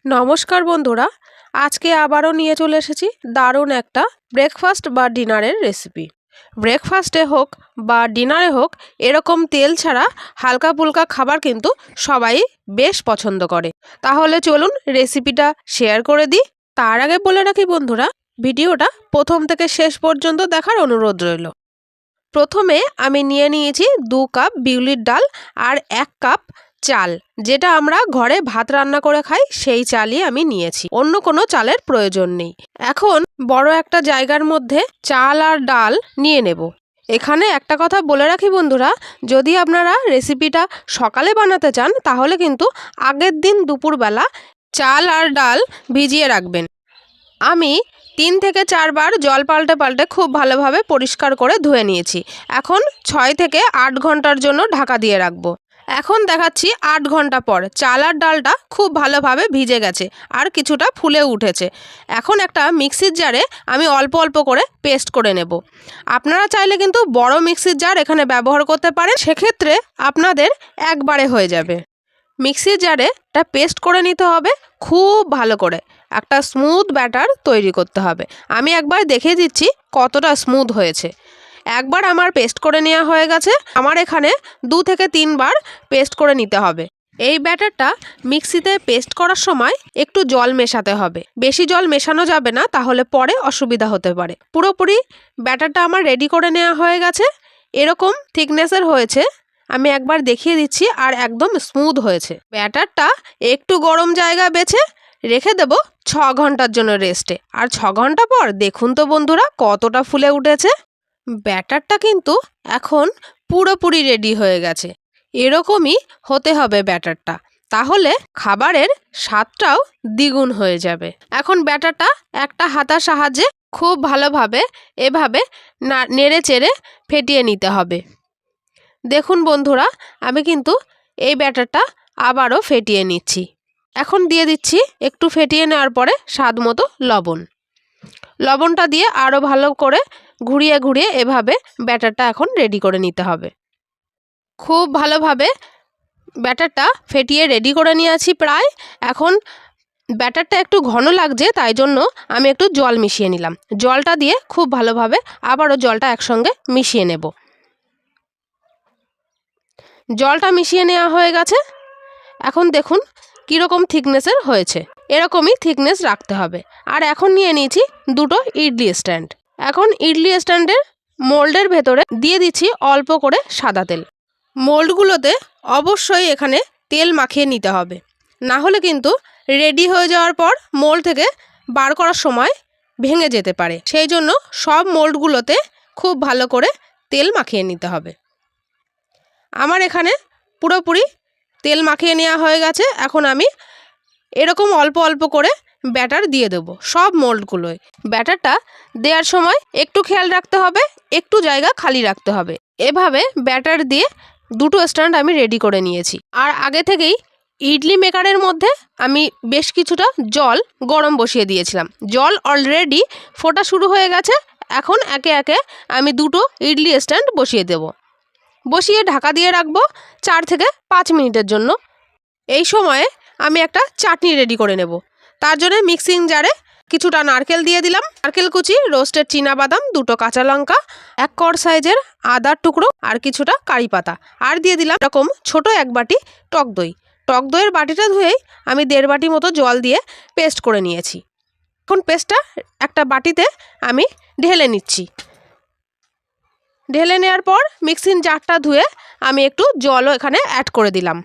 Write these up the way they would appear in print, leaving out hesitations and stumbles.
নমস্কার বন্ধুরা, আজকে আবারও নিয়ে চলে এসেছি দারুণ একটা ব্রেকফাস্ট বা ডিনারের রেসিপি। ব্রেকফাস্টে হোক বা ডিনারে হোক, এরকম তেল ছাড়া হালকা ফুলকা খাবার কিন্তু সবাই বেশ পছন্দ করে। তাহলে চলুন রেসিপিটা শেয়ার করে দিই। তার আগে বলে রাখি বন্ধুরা, ভিডিওটা প্রথম থেকে শেষ পর্যন্ত দেখার অনুরোধ রইল। প্রথমে আমি নিয়ে নিয়েছি 2 কাপ বিউলির ডাল আর 1 কাপ চাল, যেটা আমরা ঘরে ভাত রান্না করে খাই সেই চালই আমি নিয়েছি, অন্য কোনো চালের প্রয়োজন নেই। এখন বড় একটা জায়গার মধ্যে চাল আর ডাল নিয়ে নেব। এখানে একটা কথা বলে রাখি বন্ধুরা, যদি আপনারা রেসিপিটা সকালে বানাতে চান তাহলে কিন্তু আগের দিন দুপুরবেলা চাল আর ডাল ভিজিয়ে রাখবেন। আমি 3 থেকে 4 বার জল পাল্টে পাল্টে খুব ভালোভাবে পরিষ্কার করে ধুয়ে নিয়েছি। এখন 6 থেকে 8 ঘন্টার জন্য ঢাকা দিয়ে রাখবো। এখন দেখাচ্ছি 8 ঘন্টা পর চাল আর ডালটা খুব ভালোভাবে ভিজে গেছে আর কিছুটা ফুলে উঠেছে। এখন একটা মিক্সির জারে আমি অল্প অল্প করে পেস্ট করে নেব। আপনারা চাইলে কিন্তু বড় মিক্সির জার এখানে ব্যবহার করতে পারেন, সেক্ষেত্রে আপনাদের একবারে হয়ে যাবে। মিক্সির জারে এটা পেস্ট করে নিতে হবে খুব ভালো করে, একটা স্মুথ ব্যাটার তৈরি করতে হবে। আমি একবার দেখিয়ে দিচ্ছি কতটা স্মুথ হয়েছে। একবার আমার পেস্ট করে নেওয়া হয়ে গেছে, আমার এখানে 2 থেকে 3 বার পেস্ট করে নিতে হবে। এই ব্যাটারটা মিক্সিতে পেস্ট করার সময় একটু জল মেশাতে হবে, বেশি জল মেশানো যাবে না, তাহলে পরে অসুবিধা হতে পারে। পুরোপুরি ব্যাটারটা আমার রেডি করে নেওয়া হয়ে গেছে, এরকম থিকনেসের হয়েছে। আমি একবার দেখিয়ে দিচ্ছি, আর একদম স্মুথ হয়েছে। ব্যাটারটা একটু গরম জায়গা বেছে রেখে দেব 6 ঘন্টার জন্য রেস্টে। আর 6 ঘন্টা পর দেখুন তো বন্ধুরা কতটা ফুলে উঠেছে। ব্যাটারটা কিন্তু এখন পুরোপুরি রেডি হয়ে গেছে। এরকমই হতে হবে ব্যাটারটা, তাহলে খাবারের স্বাদটাও দ্বিগুণ হয়ে যাবে। এখন ব্যাটারটা একটা হাতার সাহায্যে খুব ভালোভাবে এভাবে নেড়ে চেড়ে ফেটিয়ে নিতে হবে। দেখুন বন্ধুরা, আমি কিন্তু এই ব্যাটারটা আবারও ফেটিয়ে নিচ্ছি। এখন দিয়ে দিচ্ছি একটু ফেটিয়ে নেওয়ার পরে স্বাদ মতো লবণ। লবণটা দিয়ে আরও ভালো করে ঘুরিয়ে ঘুরিয়ে এভাবে ব্যাটারটা এখন রেডি করে নিতে হবে। খুব ভালোভাবে ব্যাটারটা ফেটিয়ে রেডি করে নিয়েছি প্রায়। এখন ব্যাটারটা একটু ঘন লাগছে, তাই জন্য আমি একটু জল মিশিয়ে নিলাম। জলটা দিয়ে খুব ভালোভাবে আবারও জলটা একসঙ্গে মিশিয়ে নেব। জলটা মিশিয়ে নেওয়া হয়ে গেছে। এখন দেখুন কীরকম থিকনেসের হয়েছে, এরকমই থিকনেস রাখতে হবে। আর এখন নিয়ে নিয়েছি 2টো ইডলি স্ট্যান্ড। এখন ইডলি স্ট্যান্ডের মোল্ডের ভেতরে দিয়ে দিচ্ছি অল্প করে সাদা তেল। মোল্ডগুলোতে অবশ্যই এখানে তেল মাখিয়ে নিতে হবে, না হলে কিন্তু রেডি হয়ে যাওয়ার পর মোল্ড থেকে বার করার সময় ভেঙে যেতে পারে। সেই জন্য সব মোল্ডগুলোতে খুব ভালো করে তেল মাখিয়ে নিতে হবে। আমার এখানে পুরোপুরি তেল মাখিয়ে নেওয়া হয়ে গেছে। এখন আমি এরকম অল্প অল্প করে ব্যাটার দিয়ে দেবো সব মোল্ডগুলোয়। ব্যাটারটা দেওয়ার সময় একটু খেয়াল রাখতে হবে, একটু জায়গা খালি রাখতে হবে। এভাবে ব্যাটার দিয়ে 2টো স্ট্যান্ড আমি রেডি করে নিয়েছি। আর আগে থেকেই ইডলি মেকারের মধ্যে আমি বেশ কিছুটা জল গরম বসিয়ে দিয়েছিলাম। জল অলরেডি ফোটা শুরু হয়ে গেছে। এখন একে একে আমি 2টো ইডলি স্ট্যান্ড বসিয়ে দেব। বসিয়ে ঢাকা দিয়ে রাখবো 4 থেকে 5 মিনিটের জন্য। এই সময়ে আমি একটা চাটনি রেডি করে নেব। তার জন্য মিক্সিং জারে কিছুটা নারকেল দিয়ে দিলাম, নারকেল কুচি, রোস্টেড চীনাবাদাম, 2টো কাঁচা লঙ্কা, 1 কোয়া সাইজের আদার টুকরো, আর কিছুটা কারি পাতা, আর দিয়ে দিলাম এরকম ছোট 1 বাটি টক দই। টক দইয়ের বাটিটা ধুয়েই আমি 1.5 বাটি মতো জল দিয়ে পেস্ট করে নিয়েছি। এখন পেস্টটা একটা বাটিতে আমি ঢেলে নিচ্ছি। ঢেলে নেওয়ার পর মিক্সিং জারটা ধুয়ে আমি একটু জলও এখানে অ্যাড করে দিলাম।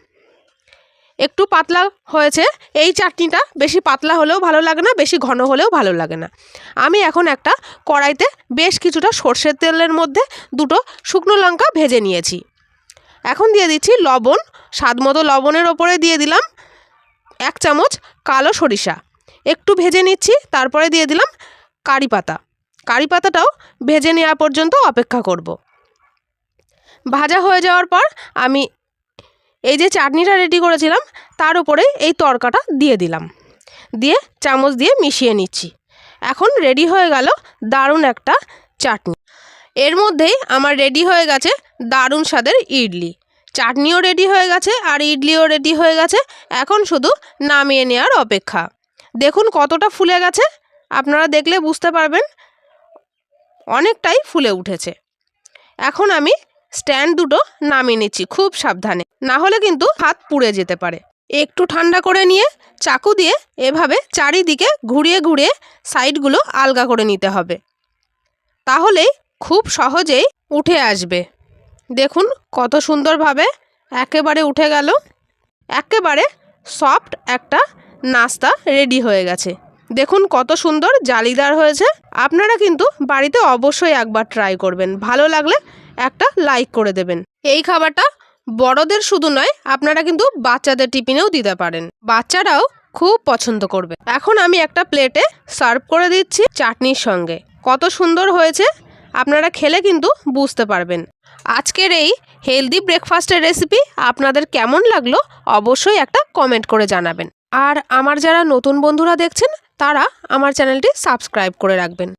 একটু পাতলা হয়েছে। এই চাটনিটা বেশি পাতলা হলেও ভালো লাগে না, বেশি ঘন হলেও ভালো লাগে না। আমি এখন একটা কড়াইতে বেশ কিছুটা সর্ষের তেলের মধ্যে 2টো শুকনো লঙ্কা ভেজে নিয়েছি। এখন দিয়ে দিচ্ছি লবণ। স্বাদ মতো লবণের ওপরে দিয়ে দিলাম 1 চামচ কালো সরিষা, একটু ভেজে নিচ্ছি। তারপরে দিয়ে দিলাম কারি পাতা। কারি পাতাটাও ভেজে নেওয়া পর্যন্ত অপেক্ষা করব। ভাজা হয়ে যাওয়ার পর আমি এই যে চাটনিটা রেডি করেছিলাম তার উপরে এই তড়কাটা দিয়ে দিলাম, দিয়ে চামচ দিয়ে মিশিয়ে নিচ্ছি। এখন রেডি হয়ে গেল দারুণ একটা চাটনি। এর মধ্যেই আমার রেডি হয়ে গেছে দারুণ স্বাদের ইডলি। চাটনিও রেডি হয়ে গেছে আর ইডলিও রেডি হয়ে গেছে। এখন শুধু নামিয়ে নেওয়ার অপেক্ষা। দেখুন কতটা ফুলে গেছে, আপনারা দেখলে বুঝতে পারবেন অনেকটাই ফুলে উঠেছে। এখন আমি স্ট্যান্ড দুটো নামিয়ে নিচ্ছি খুব সাবধানে, না হলে কিন্তু হাত পুড়ে যেতে পারে। একটু ঠান্ডা করে নিয়ে চাকু দিয়ে এভাবে চারিদিকে ঘুরিয়ে ঘুরিয়ে সাইডগুলো আলগা করে নিতে হবে, তাহলেই খুব সহজেই উঠে আসবে। দেখুন কত সুন্দরভাবে একেবারে উঠে গেল। একেবারে সফট একটা নাস্তা রেডি হয়ে গেছে। দেখুন কত সুন্দর জালিদার হয়েছে। আপনারা কিন্তু বাড়িতে অবশ্যই একবার ট্রাই করবেন, ভালো লাগলে একটা লাইক করে দেবেন। এই খাবারটা বড়দের শুধু নয়, আপনারা কিন্তু বাচ্চাদের টিফিনেও দিতে পারেন, বাচ্চারাও খুব পছন্দ করবে। এখন আমি একটা প্লেটে সার্ভ করে দিচ্ছি চাটনির সঙ্গে। কত সুন্দর হয়েছে, আপনারা খেলে কিন্তু বুঝতে পারবেন। আজকের এই হেলদি ব্রেকফাস্টের রেসিপি আপনাদের কেমন লাগলো অবশ্যই একটা কমেন্ট করে জানাবেন। আর আমার যারা নতুন বন্ধুরা দেখছেন তারা আমার চ্যানেলটি সাবস্ক্রাইব করে রাখবেন।